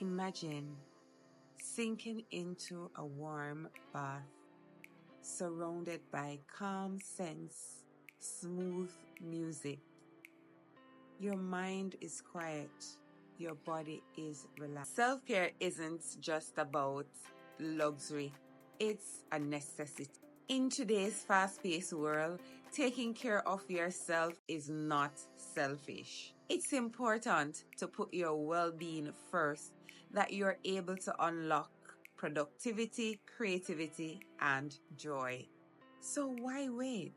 Imagine sinking into a warm bath, surrounded by calm scents, smooth music. Your mind is quiet, your body is relaxed. Self-care isn't just about luxury, it's a necessity. In today's fast-paced world, taking care of yourself is not selfish. It's important to put your well-being first, that you're able to unlock productivity, creativity, and joy. So why wait?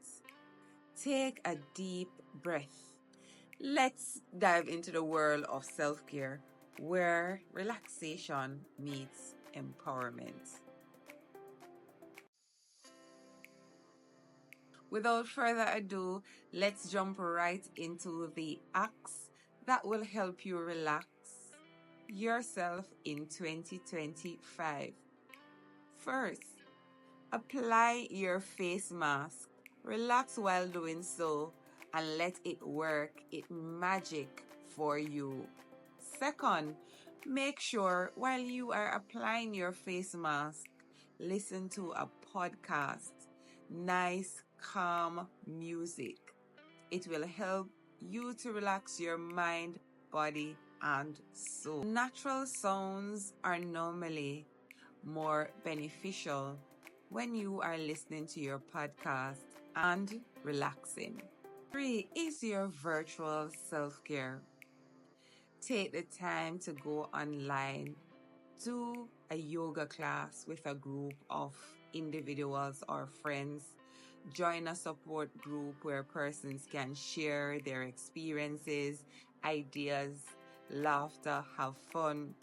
Take a deep breath. Let's dive into the world of self-care, where relaxation meets empowerment. Without further ado, let's jump right into the acts that will help you relax yourself in 2025. First, apply your face mask. Relax while doing so and let it work its magic for you. Second, make sure while you are applying your face mask, listen to a podcast. Nice, calm music. It will help you to relax your mind, body, and soul. Natural sounds are normally more beneficial when you are listening to your podcast and relaxing. 3 is your virtual self-care. Take the time to go online, do a yoga class with a group of individuals or friends. Join a support group where persons can share their experiences, ideas, laughter, have fun.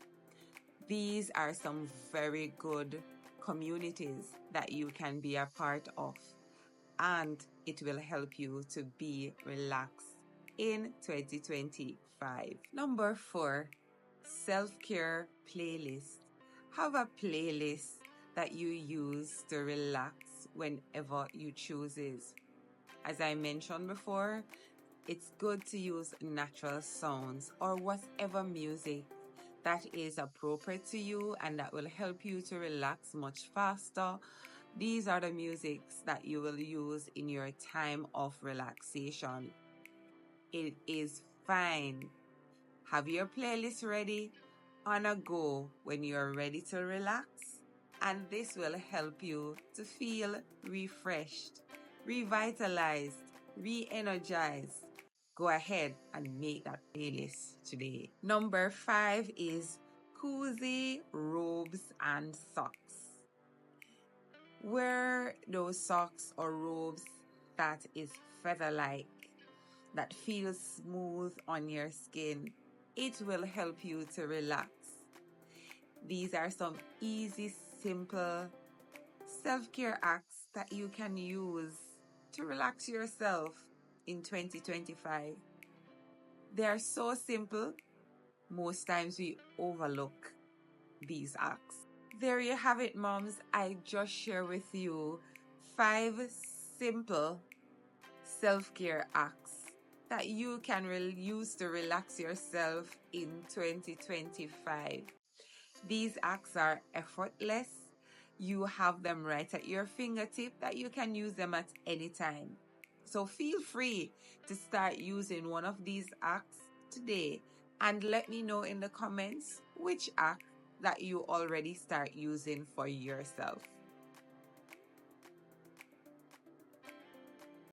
These are some very good communities that you can be a part of, and it will help you to be relaxed in 2025. Number 4, self-care playlist. Have a playlist that you use to relax whenever you choose it. As I mentioned before, it's good to use natural sounds or whatever music that is appropriate to you and that will help you to relax much faster. These are the musics that you will use in your time of relaxation. It is fine. Have your playlist ready on a go when you're ready to relax, and this will help you to feel refreshed, revitalized, re-energized. Go ahead and make that playlist today. Number 5 is cozy robes and socks. Wear those socks or robes that is feather-like, that feels smooth on your skin. It will help you to relax. These are some easy, simple self-care acts that you can use to relax yourself in 2025. They are so simple, most times we overlook these acts. There you have it, moms. I just share with you 5 simple self-care acts that you can use to relax yourself in 2025. These acts are effortless. You have them right at your fingertip that you can use them at any time. So feel free to start using one of these acts today and let me know in the comments which act that you already start using for yourself.